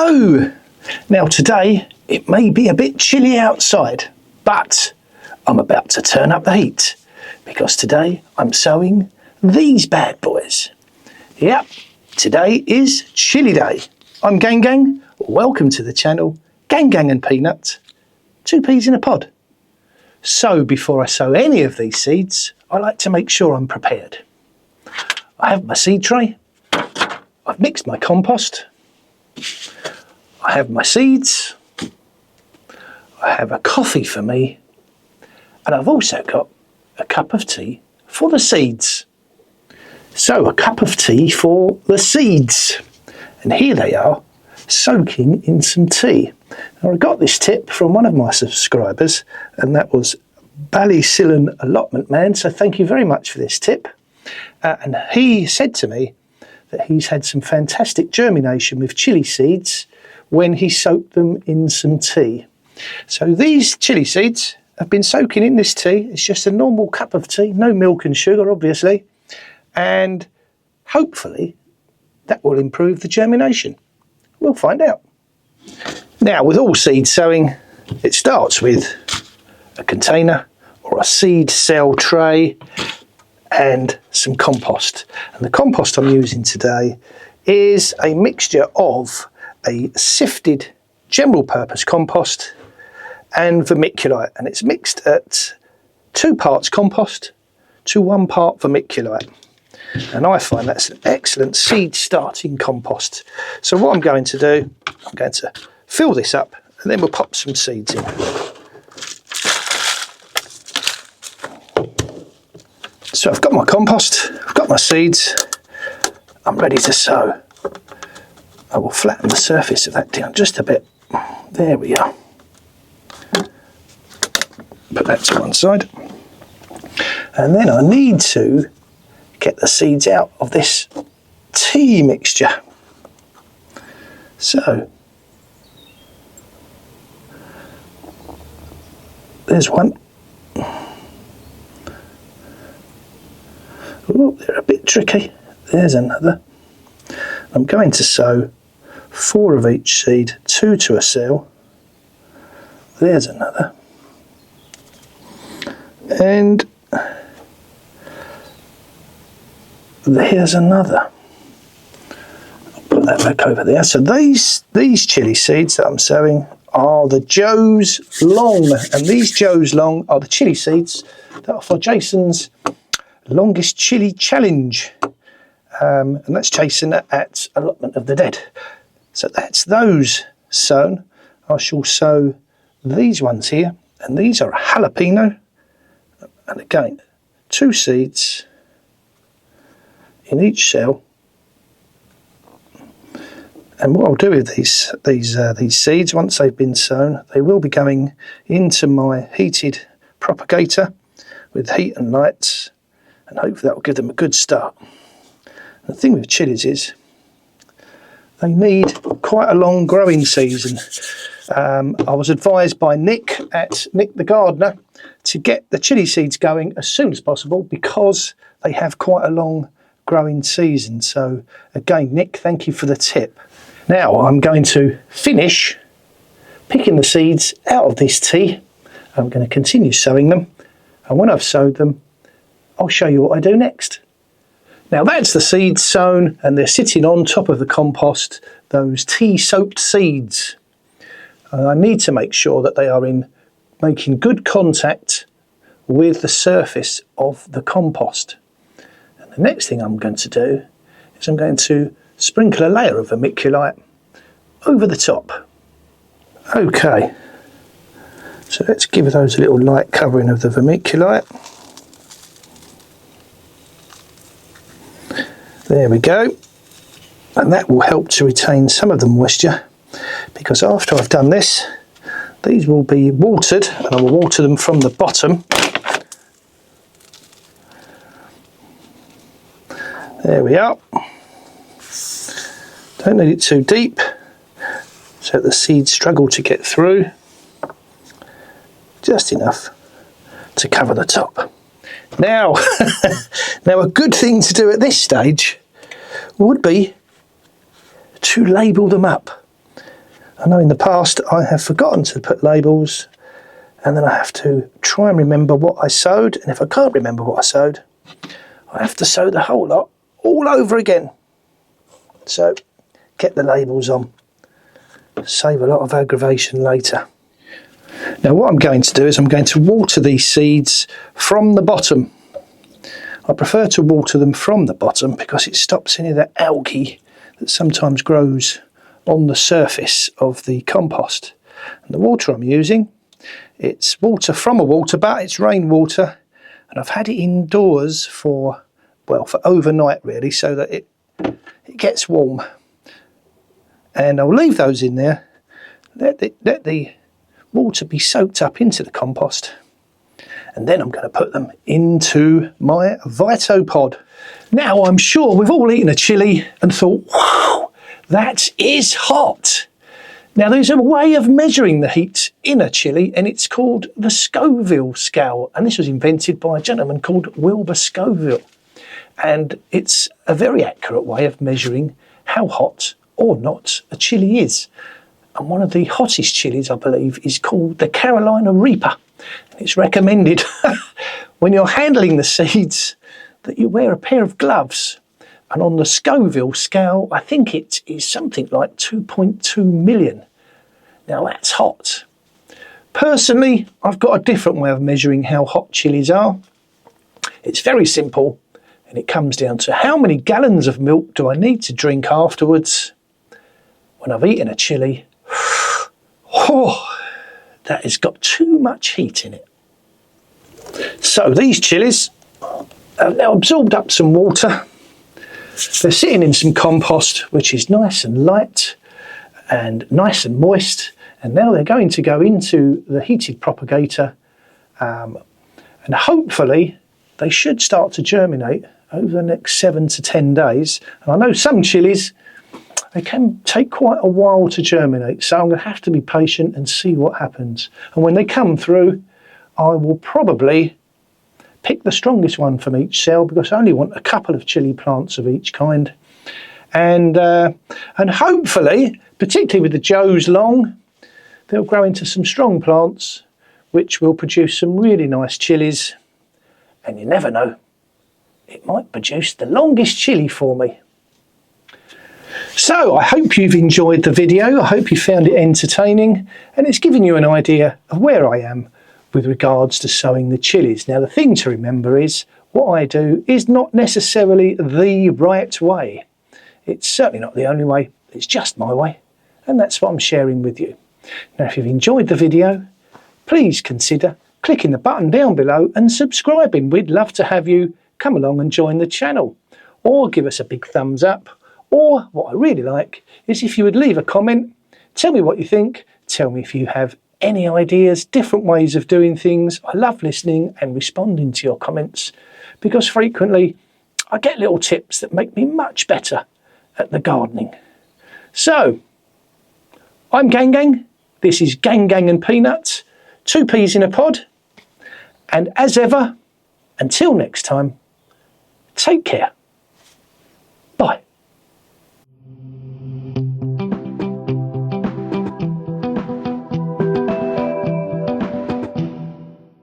Hello! Now today it may be a bit chilly outside, but I'm about to turn up the heat because today I'm sowing these bad boys. Yep, today is Chilli Day. I'm Gang Gang, welcome to the channel, Gang Gang and Peanut, two peas in a pod. So before I sow any of these seeds, I like to make sure I'm prepared. I have my seed tray, I've mixed my compost, I have my seeds, I have a coffee for me, and I've also got a cup of tea for the seeds. So a cup of tea for the seeds. And here they are, soaking in some tea. Now I got this tip from one of my subscribers, and that was Ballysillan Allotment Man, so thank you very much for this tip. And he said to me that he's had some fantastic germination with chilli seeds when he soaked them in some tea. So these chilli seeds have been soaking in this tea. It's just a normal cup of tea, no milk and sugar obviously, and hopefully that will improve the germination. We'll find out. Now with all seed sowing, it starts with a container or a seed cell tray and some compost. And the compost I'm using today is a mixture of a sifted general purpose compost and vermiculite, and it's mixed at 2 parts compost to 1 part vermiculite. And I find that's an excellent seed starting compost. So what I'm going to do, I'm going to fill this up and then we'll pop some seeds in. So I've got my compost, I've got my seeds, I'm ready to sow. I will flatten the surface of that down just a bit. There we are. Put that to one side. And then I need to get the seeds out of this tea mixture. So, there's one. Oh, they're a bit tricky. There's another. I'm going to sow 4 of each seed, 2 to a cell. There's another. And there's another. I'll put that back over there. So these chilli seeds that I'm sowing are the Joe's Long, and these Joe's Long are the chilli seeds that are for Jason's longest chilli challenge. And that's Jason at Allotment of the Dead. So that's those sown. I shall sow these ones here, and these are a jalapeno, and again 2 seeds in each cell. And what I'll do with these seeds, once they've been sown, they will be going into my heated propagator with heat and lights, and hopefully that will give them a good start. The thing with chillies is they need quite a long growing season. I was advised by Nick the gardener to get the chilli seeds going as soon as possible because they have quite a long growing season. So again, Nick, thank you for the tip. Now I'm going to finish picking the seeds out of this tea. I'm going to continue sowing them, and when I've sowed them, I'll show you what I do next. Now that's the seeds sown, and they're sitting on top of the compost, those tea soaked seeds. And I need to make sure that they are making good contact with the surface of the compost. And the next thing I'm going to do is I'm going to sprinkle a layer of vermiculite over the top. Okay, so let's give those a little light covering of the vermiculite. There we go, and that will help to retain some of the moisture, because after I've done this, these will be watered, and I will water them from the bottom. There we are. Don't need it too deep, so the seeds struggle to get through. Just enough to cover the top. Now, now a good thing to do at this stage would be to label them up. I know in the past I have forgotten to put labels, and then I have to try and remember what I sowed, and if I can't remember what I sowed, I have to sow the whole lot all over again. So get the labels on, save a lot of aggravation later. Now what I'm going to do is I'm going to water these seeds from the bottom. I prefer to water them from the bottom because it stops any of that algae that sometimes grows on the surface of the compost. And the water I'm using, it's water from a water butt, it's rainwater, and I've had it indoors for overnight really, so that it gets warm. And I'll leave those in there, let the water be soaked up into the compost, and then I'm going to put them into my Vitopod. Now I'm sure we've all eaten a chilli and thought, wow, that is hot. Now there's a way of measuring the heat in a chilli, and it's called the Scoville scale, and this was invented by a gentleman called Wilbur Scoville, and it's a very accurate way of measuring how hot or not a chilli is. And one of the hottest chilies, I believe, is called the Carolina Reaper. It's recommended when you're handling the seeds that you wear a pair of gloves. And on the Scoville scale, I think it is something like 2.2 million. Now that's hot. Personally, I've got a different way of measuring how hot chilies are. It's very simple, and it comes down to how many gallons of milk do I need to drink afterwards when I've eaten a chili. Oh, that has got too much heat in it. So these chilies have now absorbed up some water. They're sitting in some compost, which is nice and light and nice and moist. And now they're going to go into the heated propagator. And hopefully they should start to germinate over the next 7 to 10 days. And I know some chilies, they can take quite a while to germinate, so I'm going to have to be patient and see what happens. And when they come through, I will probably pick the strongest one from each cell, because I only want a couple of chili plants of each kind. And hopefully, particularly with the Joe's long, they'll grow into some strong plants, which will produce some really nice chilies. And you never know, it might produce the longest chili for me. So I hope you've enjoyed the video. I hope you found it entertaining, and it's given you an idea of where I am with regards to sowing the chilies. Now the thing to remember is what I do is not necessarily the right way. It's certainly not the only way, it's just my way, and that's what I'm sharing with you. Now if you've enjoyed the video, please consider clicking the button down below and subscribing. We'd love to have you come along and join the channel, or give us a big thumbs up. Or what I really like is if you would leave a comment, tell me what you think, tell me if you have any ideas, different ways of doing things. I love listening and responding to your comments, because frequently I get little tips that make me much better at the gardening. So, I'm Gang Gang, this is Gang Gang and Peanuts, 2 peas in a pod, and as ever, until next time, take care. Bye.